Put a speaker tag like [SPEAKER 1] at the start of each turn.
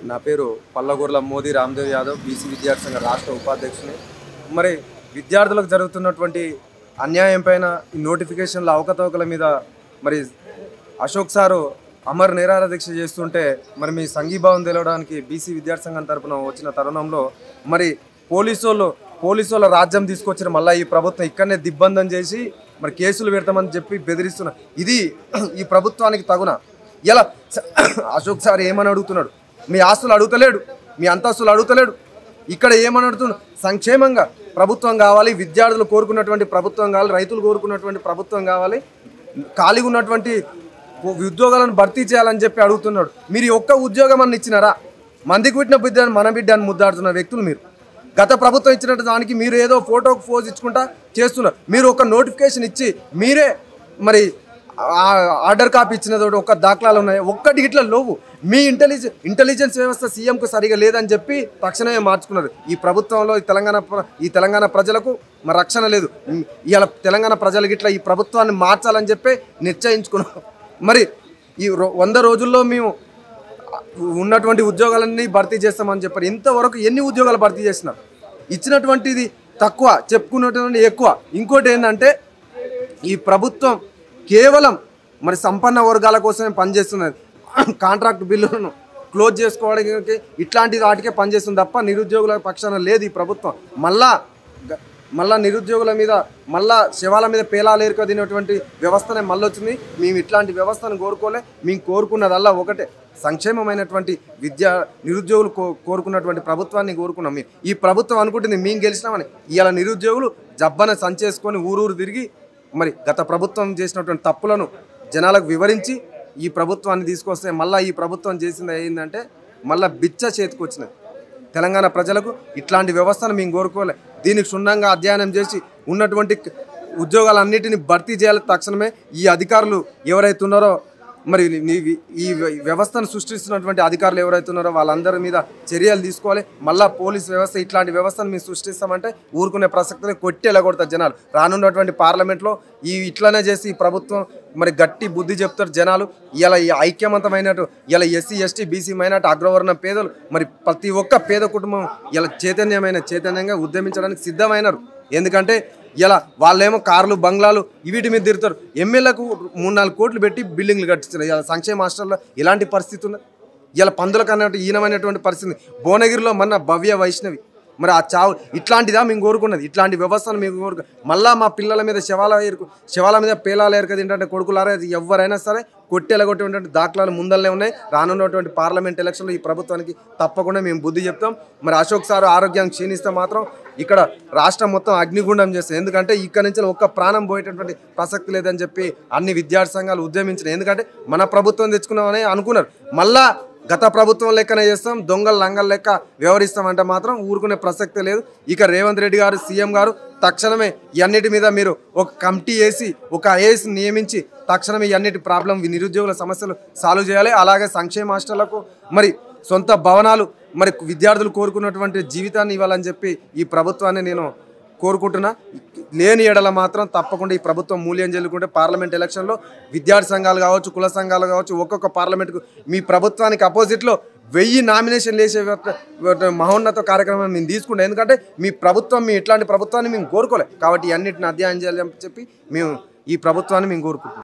[SPEAKER 1] నా పేరు పల్లగూర్ల మోదీ రామ్దేవ్ యాదవ్ బీసీ విద్యార్థి సంఘ రాష్ట్ర ఉపాధ్యక్షుని. మరి విద్యార్థులకు జరుగుతున్నటువంటి అన్యాయం పైన ఈ నోటిఫికేషన్ల అవకతవకల మీద మరి అశోక్ సారు అమర్ నిరాహార దీక్ష చేస్తుంటే మరి మీ సంఘీభావం తెలవడానికి బీసీ విద్యార్థి సంఘం తరపున వచ్చిన తరుణంలో మరి పోలీసుల రాజ్యం తీసుకొచ్చిన మళ్ళీ ఈ ప్రభుత్వం ఇక్కడనే దిగ్బంధం చేసి మరి కేసులు పెడతామని చెప్పి బెదిరిస్తున్నా. ఇది ఈ ప్రభుత్వానికి తగున. ఇలా అశోక్ సార్ ఏమని అడుగుతున్నాడు? మీ ఆస్తులు అడుగుతలేడు, మీ అంతస్తులు అడుగుతలేడు. ఇక్కడ ఏమని అడుగుతున్నాడు? సంక్షేమంగా ప్రభుత్వం కావాలి, విద్యార్థులు కోరుకున్నటువంటి ప్రభుత్వం కావాలి, రైతులు కోరుకున్నటువంటి ప్రభుత్వం కావాలి, ఖాళీగా ఉన్నటువంటి ఉద్యోగాలను భర్తీ చేయాలని చెప్పి అడుగుతున్నాడు. మీరు ఒక్క ఉద్యోగం అని ఇచ్చినారా? మందికి పుట్టిన బిడ్డను మన బిడ్డను ముద్దాడుతున్న వ్యక్తులు మీరు. గత ప్రభుత్వం ఇచ్చినట్టు దానికి మీరు ఏదో ఫోటోకు పోజ్ ఇచ్చుకుంటా చేస్తున్నారు. మీరు ఒక నోటిఫికేషన్ ఇచ్చి మీరే మరి ఆర్డర్ కాపీ ఇచ్చినది ఒక దాఖలాలు ఉన్నాయి, ఒక్కటి ఇట్లా లోవు. మీ ఇంటెలిజెన్స్ వ్యవస్థ సీఎంకు సరిగా లేదని చెప్పి తక్షణమే మార్చుకున్నారు. ఈ ప్రభుత్వంలో ఈ తెలంగాణ ప్రజలకు మరి రక్షణ లేదు. ఇవాళ తెలంగాణ ప్రజలకు ఇట్లా ఈ ప్రభుత్వాన్ని మార్చాలని చెప్పి నిశ్చయించుకున్నాం. మరి ఈ 100 రోజుల్లో మేము ఉన్నటువంటి ఉద్యోగాలన్నీ భర్తీ చేస్తామని చెప్పారు. ఇంతవరకు ఎన్ని ఉద్యోగాలు భర్తీ చేసినారు? ఇచ్చినటువంటిది తక్కువ, చెప్పుకున్నటువంటి ఎక్కువ. ఇంకోటి ఏంటంటే ఈ ప్రభుత్వం కేవలం మరి సంపన్న వర్గాల కోసమే పనిచేస్తున్నది. కాంట్రాక్ట్ బిల్లులను క్లోజ్ చేసుకోవడానికి ఇట్లాంటి వాటికే పనిచేస్తుంది తప్ప నిరుద్యోగుల పక్షాన లేదు ఈ ప్రభుత్వం. మళ్ళా నిరుద్యోగుల మీద మళ్ళా శవాల మీద పేలాలు ఏరుకదినటువంటి వ్యవస్థనే మళ్ళీ వచ్చింది. మేము ఇట్లాంటి వ్యవస్థను కోరుకోలే. మేము కోరుకున్నదల్లా ఒకటే, సంక్షేమమైనటువంటి నిరుద్యోగులు కోరుకున్నటువంటి ప్రభుత్వాన్ని కోరుకున్నాం. మేము ఈ ప్రభుత్వం అనుకుంటుంది మేము గెలిచినామని. ఇవాళ నిరుద్యోగులు జబ్బన సంచేసుకొని ఊరూరు తిరిగి మరి గత ప్రభుత్వం చేసినటువంటి తప్పులను జనాలకు వివరించి ఈ ప్రభుత్వాన్ని తీసుకొస్తే మళ్ళీ ఈ ప్రభుత్వం చేసింది ఏంటంటే మళ్ళీ బిచ్చ చేతికి వచ్చినది. తెలంగాణ ప్రజలకు ఇట్లాంటి వ్యవస్థను మేము కోరుకోలే. దీనికి క్షుణ్ణంగా అధ్యయనం చేసి ఉన్నటువంటి ఉద్యోగాలన్నిటిని భర్తీ చేయాలి తక్షణమే. ఈ అధికారులు ఎవరైతే ఉన్నారో మరి ఈ వ్యవస్థను సృష్టిస్తున్నటువంటి అధికారులు ఎవరైతే ఉన్నారో వాళ్ళందరి మీద చర్యలు తీసుకోవాలి. మళ్ళీ పోలీస్ వ్యవస్థ ఇట్లాంటి వ్యవస్థను మేము సృష్టిస్తామంటే ఊరుకునే ప్రసక్తిని కొట్టి ఎలగొడతారు జనాలు. రానున్నటువంటి పార్లమెంట్లో ఇట్లనే చేసి ఈ ప్రభుత్వం మరి గట్టి బుద్ధి చెప్తారు జనాలు. ఇలా ఈ ఐక్యవంతమైనట్టు ఇలా ఎస్సీ ఎస్టీ బీసీ మైనార్టీ అగ్రవర్ణ పేదలు మరి ప్రతి ఒక్క పేద కుటుంబం ఇలా చైతన్యంగా ఉద్యమించడానికి సిద్ధమైనారు. ఎందుకంటే ఇలా వాళ్ళేమో కార్లు బంగ్లాలు వీటి మీద తిరుగుతారు. ఎమ్మెల్యేలకు 3-4 కోట్లు పెట్టి బిల్డింగ్లు కట్టిస్తున్నారు. ఇలా సంక్షేమ హాస్టల్లో ఇలాంటి పరిస్థితి ఉన్నది. ఇలా పందులకు అన్నట్టు ఈనమైనటువంటి పరిస్థితి. భువనగిరిలో మొన్న భవ్య వైష్ణవి మరి ఆ చావు ఇట్లాంటిదా మేము కోరుకున్నది? ఇట్లాంటి వ్యవస్థను మేము కోరుకు మళ్ళీ మా పిల్లల మీద శవాల మీద పేలాలు ఏరుకది ఏంటంటే కొడుకులారా ఎవరైనా సరే కొట్టేలగొట్టేటువంటి దాఖలాలు ముందల్లే ఉన్నాయి. రానున్నటువంటి పార్లమెంట్ ఎలక్షన్లో ఈ ప్రభుత్వానికి తప్పకుండా మేము బుద్ధి చెప్తాం. మరి అశోక్ సార్ ఆరోగ్యాన్ని క్షీణిస్తే మాత్రం ఇక్కడ రాష్ట్రం మొత్తం అగ్నిగుండం చేస్తాం. ఎందుకంటే ఇక్కడ నుంచి ఒక్క ప్రాణం పోయేటటువంటి ప్రసక్తి లేదని చెప్పి అన్ని విద్యార్థి సంఘాలు ఉద్యమించినాయి. ఎందుకంటే మన ప్రభుత్వం తెచ్చుకున్నామని అనుకున్నారు. మళ్ళా గత ప్రభుత్వం లెక్కనే చేస్తాం, దొంగలు లంగల్ లెక్క వ్యవహరిస్తామంటే మాత్రం ఊరుకునే ప్రసక్తే లేదు. ఇక రేవంత్ రెడ్డి గారు సీఎం గారు తక్షణమే ఇవన్నిటి మీద మీరు ఒక కమిటీ వేసి ఒక ఐఏఎస్ నియమించి తక్షణమే ఇవన్నిటి నిరుద్యోగుల సమస్యలు సాల్వ్ చేయాలి. అలాగే సంక్షేమ హాస్టళ్లకు మరి సొంత భవనాలు మరి విద్యార్థులు కోరుకున్నటువంటి జీవితాన్ని ఇవ్వాలని చెప్పి ఈ ప్రభుత్వాన్ని నేను కోరుకుంటున్నా. లేని ఎడల మాత్రం తప్పకుండా ఈ ప్రభుత్వం మూల్యం చెల్లుకుంటే పార్లమెంట్ ఎలక్షన్లో విద్యార్థి సంఘాలు కావచ్చు, కుల సంఘాలు కావచ్చు, ఒక్కొక్క పార్లమెంట్కు మీ ప్రభుత్వానికి అపోజిట్లో 1000 నామినేషన్లు వేసే మహోన్నత కార్యక్రమం మేము తీసుకుంటాం. ఎందుకంటే మీ ఇట్లాంటి ప్రభుత్వాన్ని మేము కోరుకోలే. కాబట్టి అన్నింటిని అధ్యయనం చేయాలని చెప్పి మేము ఈ ప్రభుత్వాన్ని మేము కోరుకుంటున్నాం.